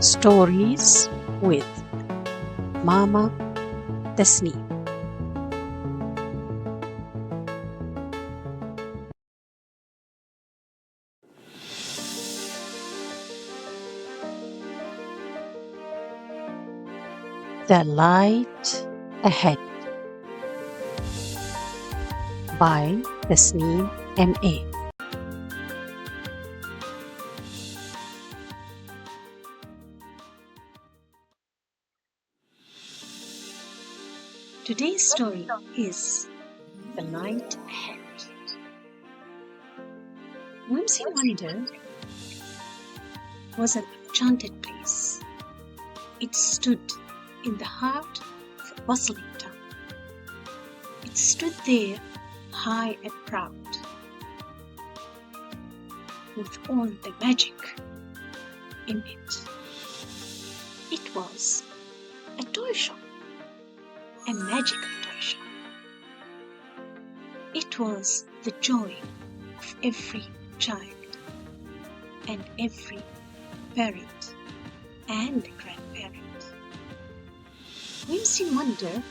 Stories with Mama Tasneem. The Light Ahead by Tasneem M.A. Today's story is The Light Ahead. Whimsy Wonder was an enchanted place. It stood in the heart of a bustling town. It stood there high and proud, with all the magic in it. It was a toy shop, a magical toy shop. It was the joy of every child and every parent and grandparent. Whimsy Wonder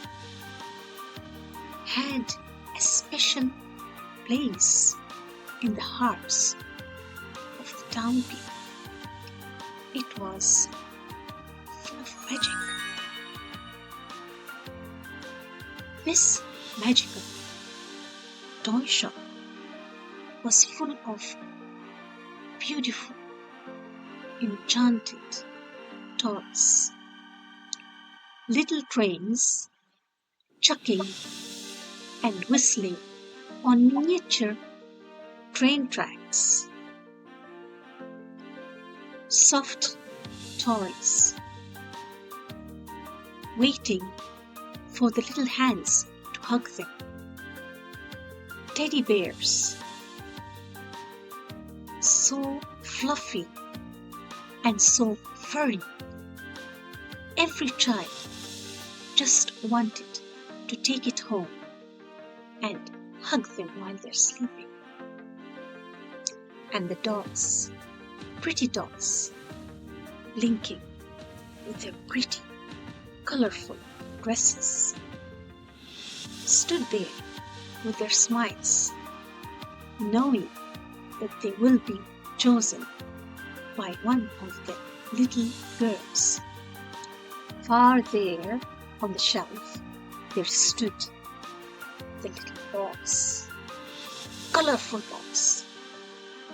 had a special place in the hearts of the town people. It was full of magic. This magical toy shop was full of beautiful, enchanted toys. Little trains chucking and whistling on miniature train tracks. Soft toys waiting for the little hands to hug them. Teddy bears, so fluffy and so furry. Every child just wanted to take it home and hug them while they're sleeping. And the dolls, pretty dolls, blinking with their pretty, colorful dresses, stood there with their smiles, knowing that they will be chosen by one of the little girls. Far there on the shelf, there stood the little balls, colorful balls,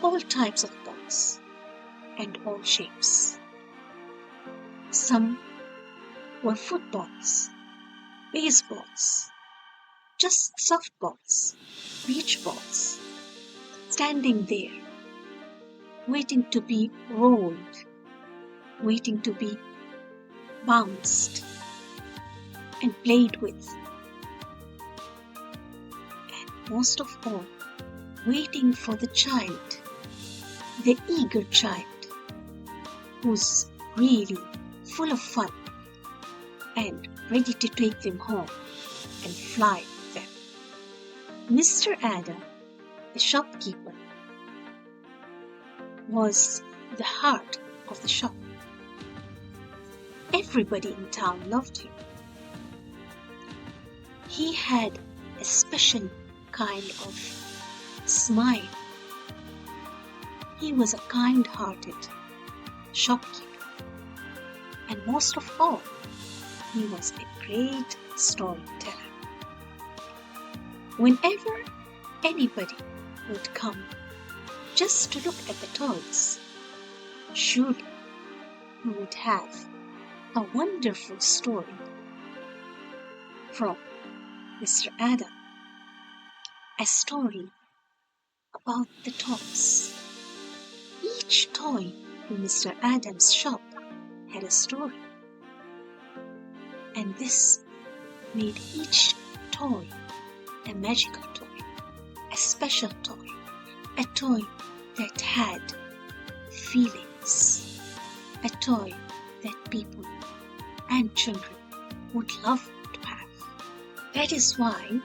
all types of balls and all shapes. Some were footballs, baseballs, just softballs, beach balls, standing there, waiting to be rolled, waiting to be bounced and played with, and most of all, waiting for the child, the eager child, who's really full of fun and ready to take them home and fly with them. Mr. Adam, the shopkeeper, was the heart of the shop. Everybody in town loved him. He had a special kind of smile. He was a kind-hearted shopkeeper. And most of all, he was a great storyteller. Whenever anybody would come just to look at the toys, surely he would have a wonderful story from Mr. Adam, a story about the toys. Each toy in Mr. Adam's shop had a story, and this made each toy a magical toy, a special toy, a toy that had feelings, a toy that people and children would love to have. That is why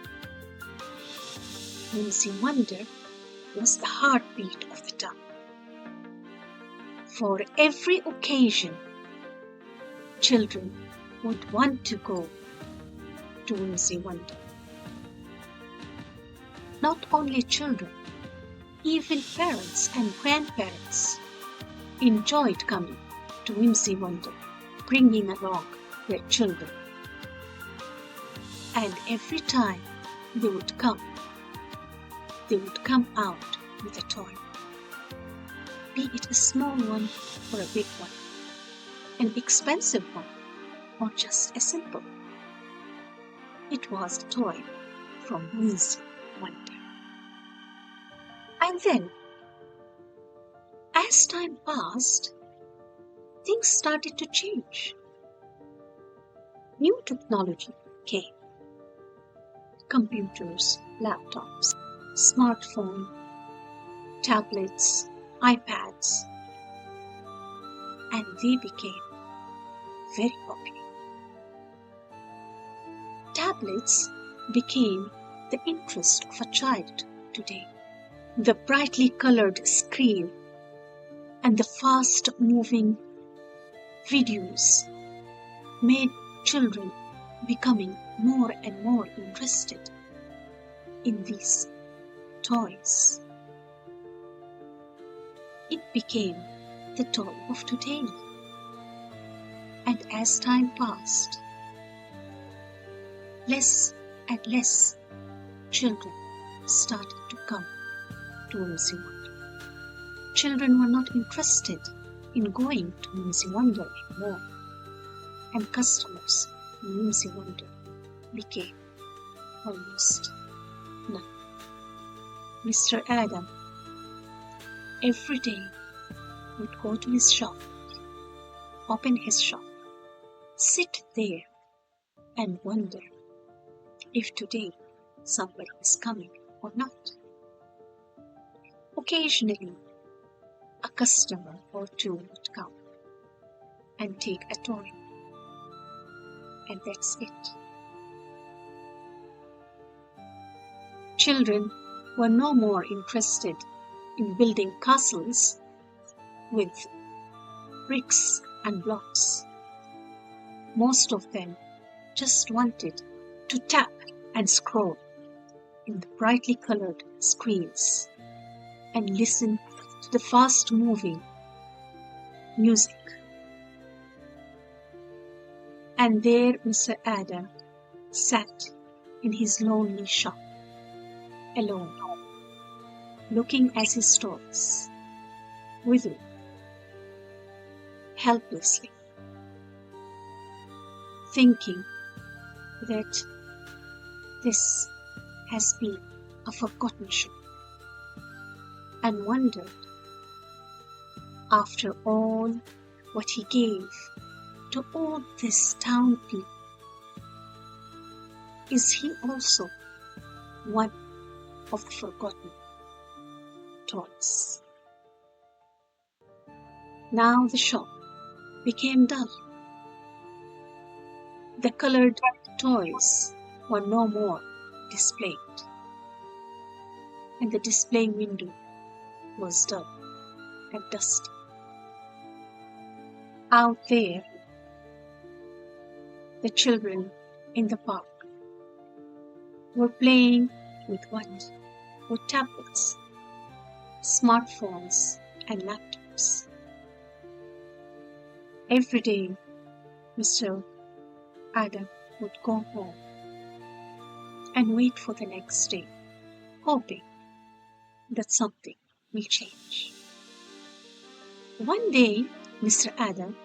Whimsy Wonder was the heartbeat of the town. For every occasion children would want to go to Whimsy Wonder. Not only children, even parents and grandparents enjoyed coming to Whimsy Wonder, bringing along their children. And every time they would come out with a toy, be it a small one or a big one, an expensive one or just a simple. It was a toy from Whimsy Wonder. And then, as time passed, things started to change. New technology came. Computers, laptops, smartphone, tablets, iPads, and they became very popular. Tablets became the interest of a child today. The brightly colored screen and the fast-moving videos made children becoming more and more interested in these toys. It became the toy of today. And as time passed, less and less children started to come to Whimsy Wonder. Children were not interested in going to Whimsy Wonder anymore, and customers in Whimsy Wonder became almost none. Mr. Adam every day would go to his shop, open his shop, sit there and wonder if today somebody is coming or not. Occasionally, a customer or two would come and take a toy, and that's it. Children were no more interested in building castles with bricks and blocks. Most of them just wanted to tap and scroll in the brightly colored screens and listen to the fast-moving music. And there Mr. Adam sat in his lonely shop, alone, looking at his toys, withering, helplessly, thinking that this has been a forgotten shop, and wondered, after all what he gave to all this town people, is he also one of the forgotten toys? Now the shop became dull. The colored toys were no more displayed, and the display window was dull and dusty. Out there, the children in the park were playing with what? With tablets, smartphones, and laptops. Every day, Mr. Adam would go home and wait for the next day, hoping that something will change. One day, Mr. Adam,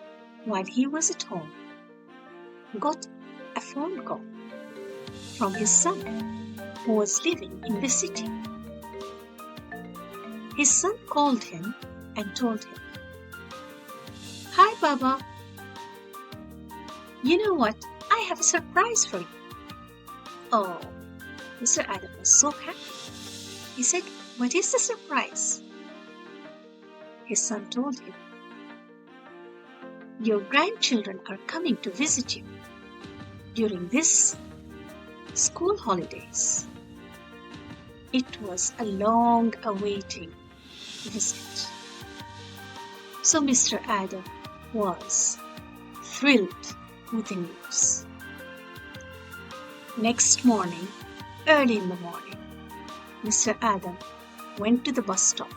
while he was at home, got a phone call from his son, who was living in the city. His son called him and told him, "Hi, Baba. You know what? I have a surprise for you." Oh, Mr. Adam was so happy. He said, "What is the surprise?" His son told him, "Your grandchildren are coming to visit you during this school holidays." It was a long-awaiting visit. So Mr. Adam was thrilled with the news. Next morning, early in the morning, Mr. Adam went to the bus stop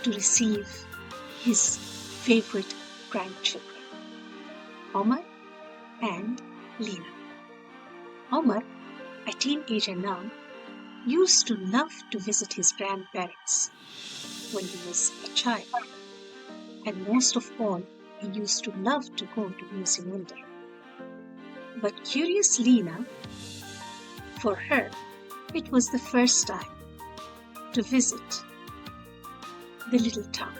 to receive his favorite grandchildren, Omar and Lena. Omar, a teenager now, used to love to visit his grandparents when he was a child, and most of all, he used to love to go to Whimsy Wonder. But curious Lena, for her, it was the first time to visit the little town.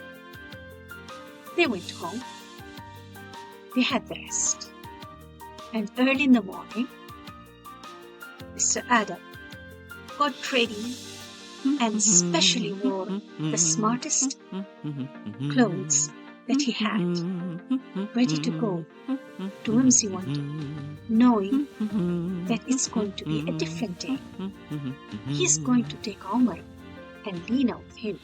They went home, they had the rest, and early in the morning, Mr. Adam got ready and specially wore the smartest clothes that he had, ready to go to Whimsy Wonder, knowing that it's going to be a different day. He's going to take Omar and Lena with him,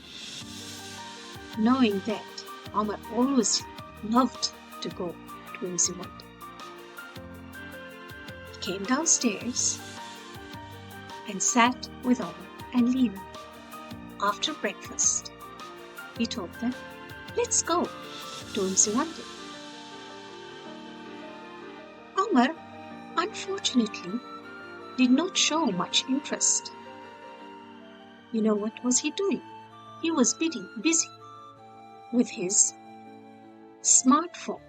knowing that Omar always loved to go to Whimsy Wonder. He came downstairs and sat with Omar and Lena. After breakfast, he told them, "Let's go to Whimsy Wonder." Omar, unfortunately, did not show much interest. You know what was he doing? He was busy with his smartphone,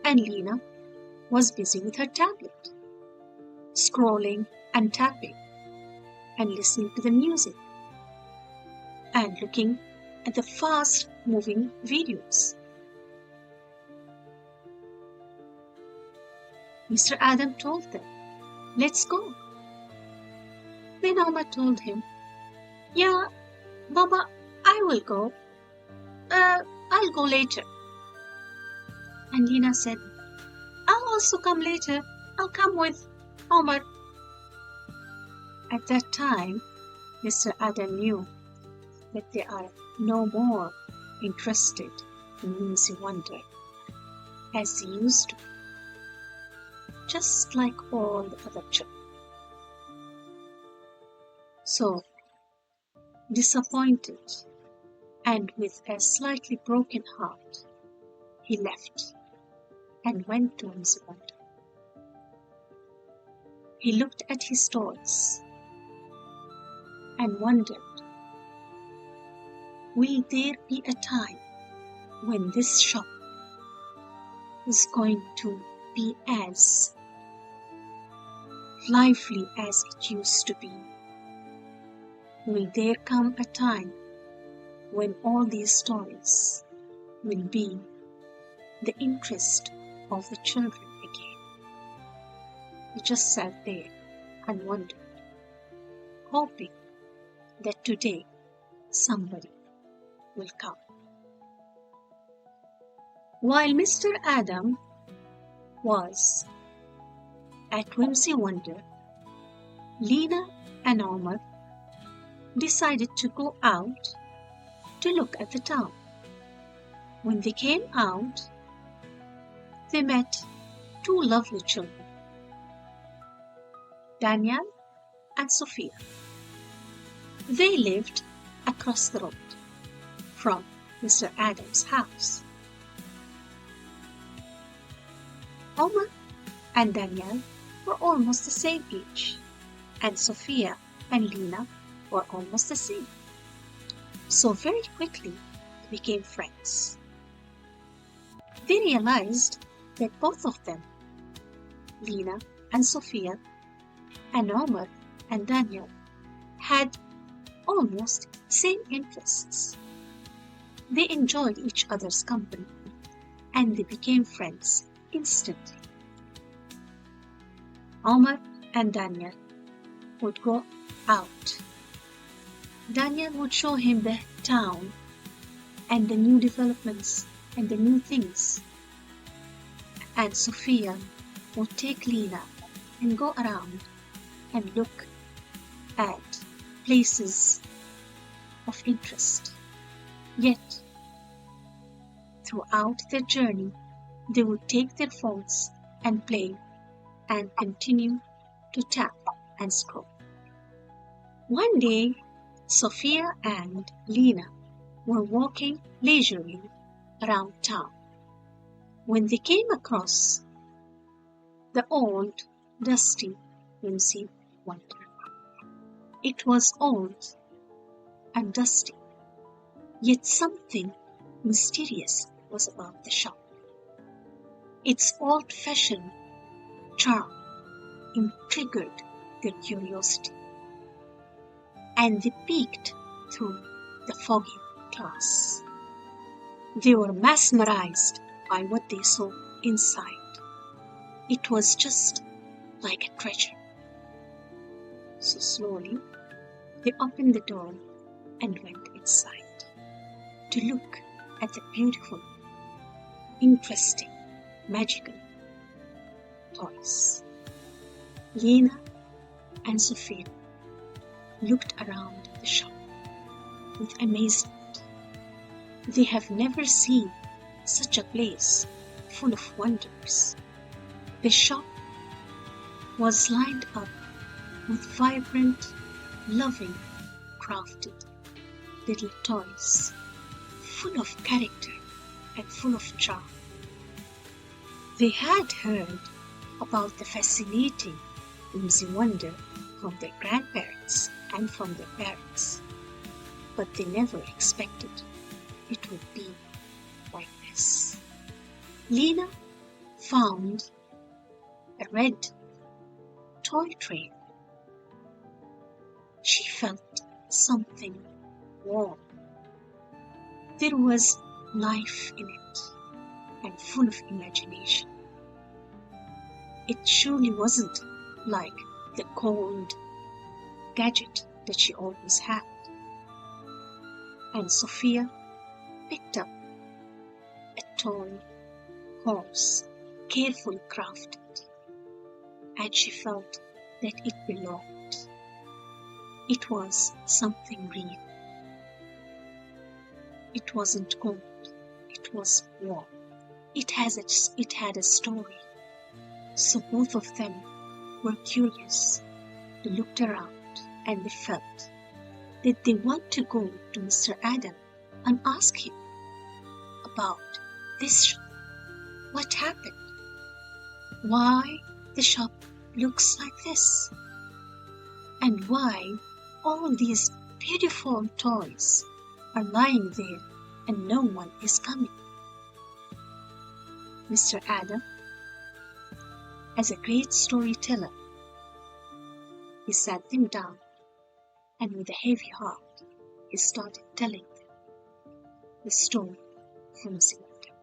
and Lena was busy with her tablet, scrolling and tapping and listening to the music and looking at the fast-moving videos. Mr. Adam told them, "Let's go." Then Omar told him, "Yeah, Baba, I will go. I'll go later." And Lena said, "I'll also come later. I'll come with Omar." At that time, Mr. Adam knew that they are no more interested in Whimsy Wonder as they used to, just like all the other children. So, disappointed and with a slightly broken heart, he left and went to Whimsy Wonder. He looked at his toys and wondered, will there be a time when this shop is going to be as lively as it used to be? Will there come a time when all these toys will be the interest of the children again? He just sat there and wondered, hoping that today somebody will come. While Mr. Adam was at Whimsy Wonder, Lena and Omar decided to go out to look at the town. When they came out, they met two lovely children, Daniel and Sophia. They lived across the road from Mr. Adam's house. Omar and Daniel were almost the same age, and Sophia and Lena were almost the same. So very quickly they became friends. They realized that both of them, Lena and Sophia, and Omar and Daniel, had almost same interests. They enjoyed each other's company and they became friends instantly. Omar and Daniel would go out. Daniel would show him the town and the new developments and the new things. And Sophia would take Lena and go around and look at places of interest. Yet, throughout their journey, they would take their phones and play and continue to tap and scroll. One day, Sophia and Lena were walking leisurely around town when they came across the old, dusty Whimsy Wonder. It was old and dusty, yet something mysterious was about the shop. Its old-fashioned charm intrigued their curiosity, and they peeked through the foggy glass. They were mesmerized by what they saw inside. It was just like a treasure. So slowly, they opened the door and went inside to look at the beautiful, interesting, magical toys. Lena and Sophia looked around the shop with amazement. They have never seen such a place full of wonders. The shop was lined up with vibrant, loving, crafted little toys, full of character and full of charm. They had heard about the fascinating Whimsy Wonder from their grandparents and from their parents, but they never expected it would be like this. Lena found a red toy train. She felt something warm. There was life in it and full of imagination. It surely wasn't like the cold gadget that she always had. And Sophia picked up a toy horse, carefully crafted, and she felt that it belonged. It was something real. It wasn't cold, it was warm. It had a story. So both of them were curious. They looked around and they felt that they want to go to Mr. Adam and ask him about this shop. What happened? Why the shop looks like this? And why all these beautiful toys are lying there and no one is coming? Mr. Adam, as a great storyteller, he sat them down and with a heavy heart he started telling them the story from Whimsy Wonder.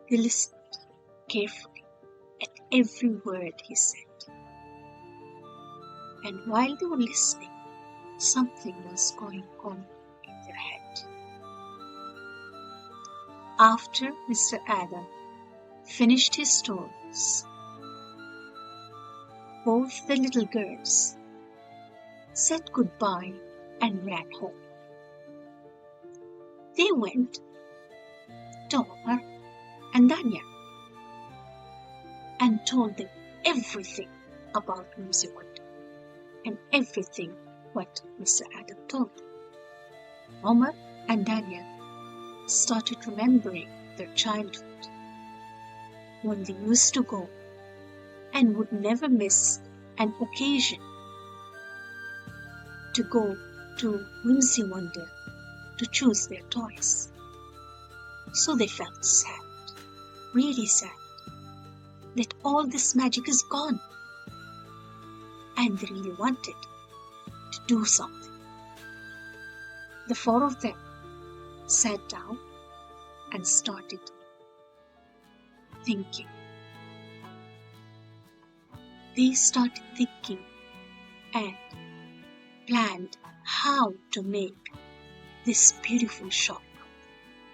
They listened carefully at every word he said. And while they were listening, something was going on in their head. After Mr. Adam finished his stories, both the little girls said goodbye and ran home. They went to Omar and Danya and told them everything about Whimsy Wonder and everything what Mr. Adam told them. Omar and Danya started remembering their childhood when they used to go and would never miss an occasion to go to Whimsy Wonder to choose their toys. So they felt sad, really sad, that all this magic is gone, and they really wanted to do something. The four of them sat down and started thinking. They started thinking and planned how to make this beautiful shop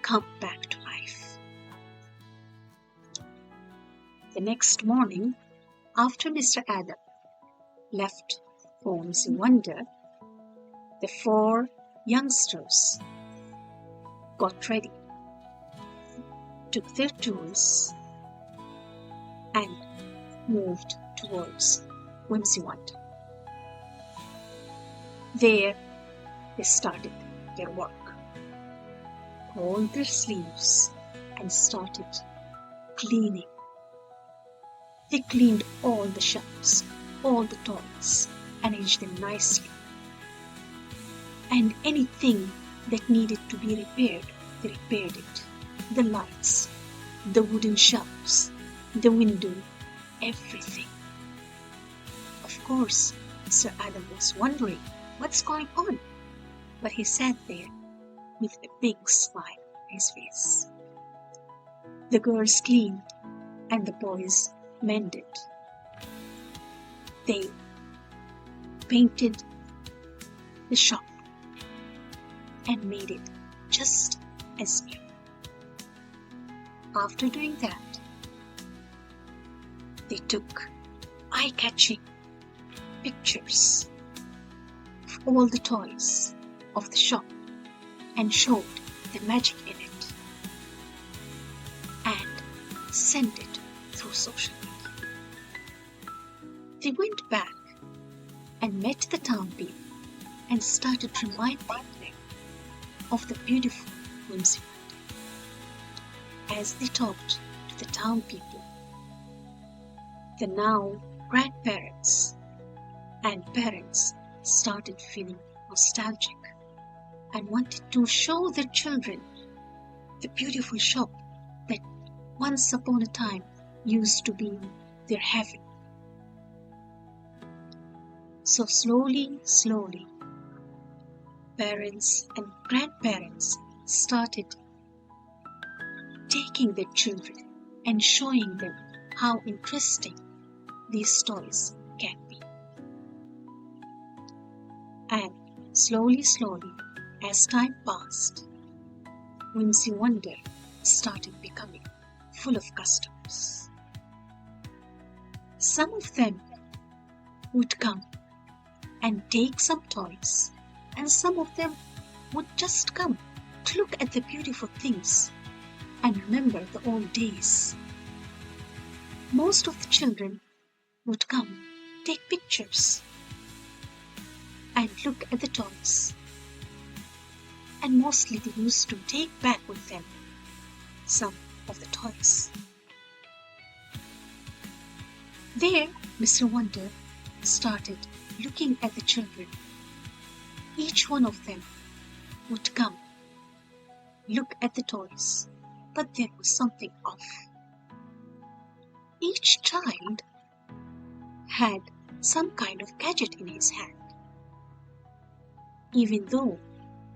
come back to life. The next morning, after Mr. Adam left for Whimsy Wonder, the four youngsters got ready. took their tools and moved towards Whimsy Wonder. There they started their work, rolled their sleeves and started cleaning. They cleaned all the shelves, all the toys, arranged them nicely. And anything that needed to be repaired, they repaired it. The lights, the wooden shelves, the window, everything. Of course, Sir Adam was wondering what's going on, but he sat there with a big smile on his face. The girls cleaned and the boys mended. They painted the shop and made it just as new. After doing that, they took eye-catching pictures of all the toys of the shop and showed the magic in it and sent it through social media. They went back and met the town people and started reminding them of the beautiful Whimsy Wonder. As they talked to the town people, the now grandparents and parents started feeling nostalgic and wanted to show their children the beautiful shop that once upon a time used to be their heaven. So slowly, parents and grandparents started taking their children and showing them how interesting these toys can be. And slowly, as time passed, Whimsy Wonder started becoming full of customers. Some of them would come and take some toys, and some of them would just come to look at the beautiful things and remember the old days. Most of the children would come, take pictures, and look at the toys. And mostly they used to take back with them some of the toys. There, Mr. Wonder started looking at the children. Each one of them would come, look at the toys, but there was something off. Each child had some kind of gadget in his hand. Even though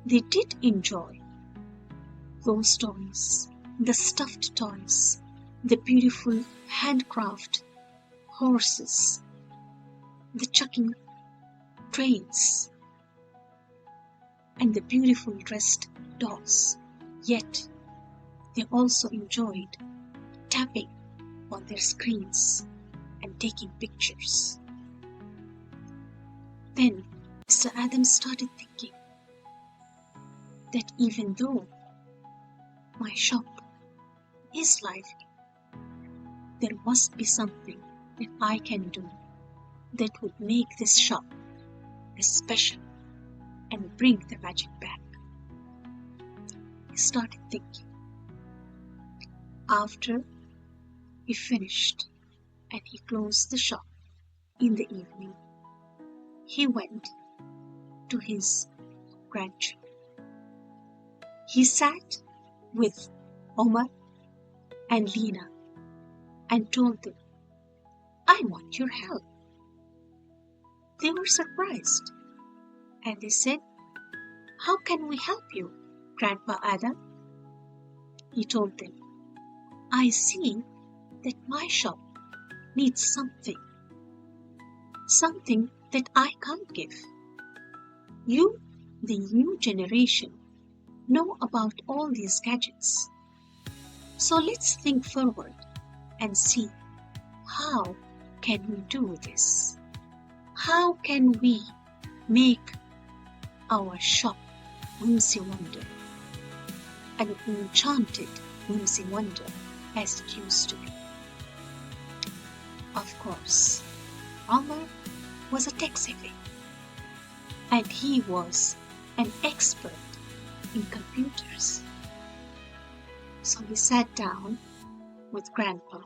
they did enjoy those toys, the stuffed toys, the beautiful handcraft horses, the chucking trains, and the beautiful dressed dolls, yet they also enjoyed tapping on their screens and taking pictures. Then Mr. Adams started thinking that even though my shop is lively, there must be something that I can do that would make this shop special and bring the magic back. He started thinking. After he finished and he closed the shop in the evening, he went to his grandchildren. He sat with Omar and Lena and told them, "I want your help." They were surprised and they said, "How can we help you, Grandpa Adam?" He told them, "I see that my shop needs something that I can't give. You, the new generation, know about all these gadgets. So let's think forward and see how can we do this? How can we make our shop Whimsy Wonder an enchanted Whimsy Wonder as it used to be. Of course, Omar was a tech-savvy, and he was an expert in computers. So he sat down with Grandpa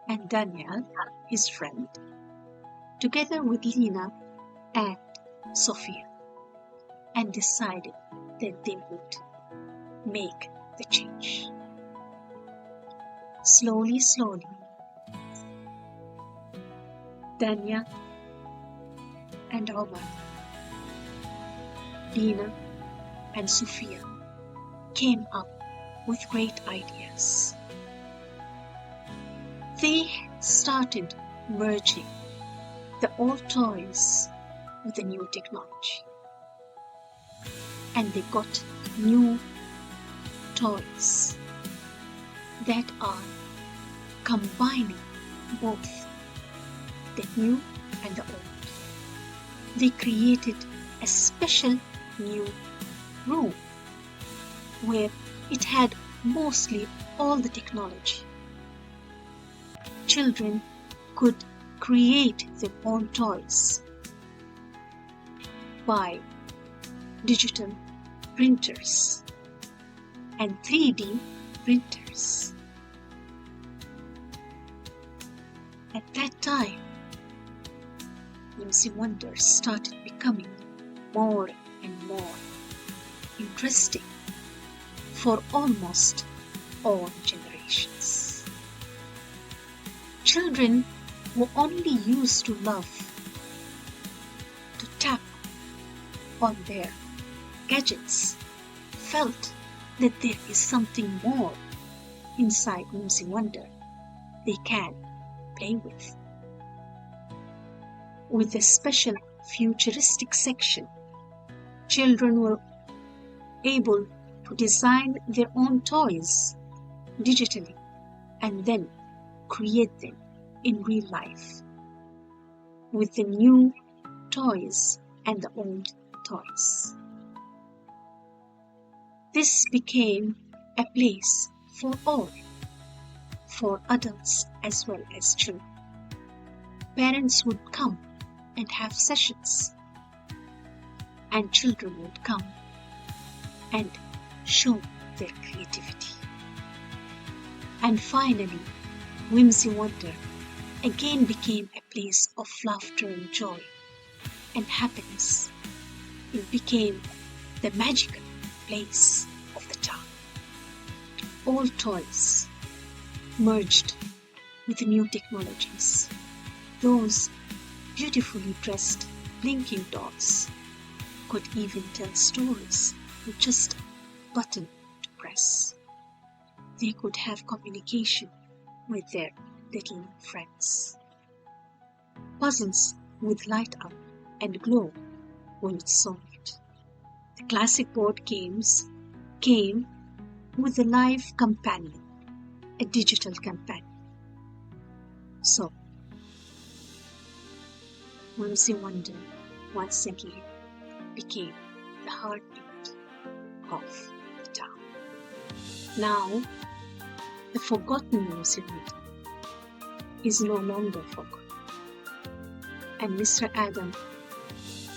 and Daniel, his friend, together with Lena and Sophia, and decided that they would make the change. Slowly, Danya and Omar, Lena and Sophia came up with great ideas. They started merging the old toys with the new technology, and they got new toys that are combining both the new and the old. They created a special new room where it had mostly all the technology. Children could create their own toys by digital printers and 3D printers. At that time, Whimsy Wonder started becoming more and more interesting for almost all generations. Children who only used to love to tap on their gadgets felt that there is something more inside Whimsy Wonder they can play with. With a special futuristic section, children were able to design their own toys digitally and then create them in real life with the new toys and the old toys. This became a place for all, for adults as well as children. Parents would come and have sessions, and children would come and show their creativity. And finally, Whimsy Wonder again became a place of laughter and joy and happiness. It became the magical place of the town. All toys merged with new technologies. Those beautifully dressed blinking dolls could even tell stories with just a button to press. They could have communication with their little friends. Puzzles would light up and glow when it's solved. The classic board games came with a live companion, a digital companion. So, Whimsy Wonder once again became the heartbeat of the town. Now, the forgotten Whimsy Wonder is no longer forgotten. And Mr. Adam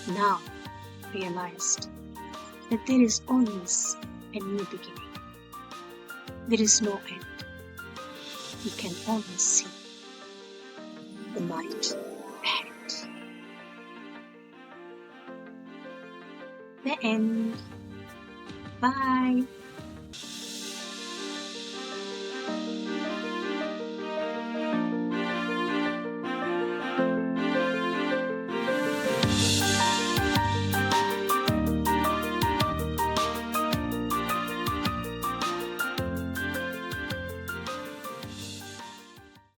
now realized that there is always a new beginning. There is no end. You can always see the light ahead. The end. Bye.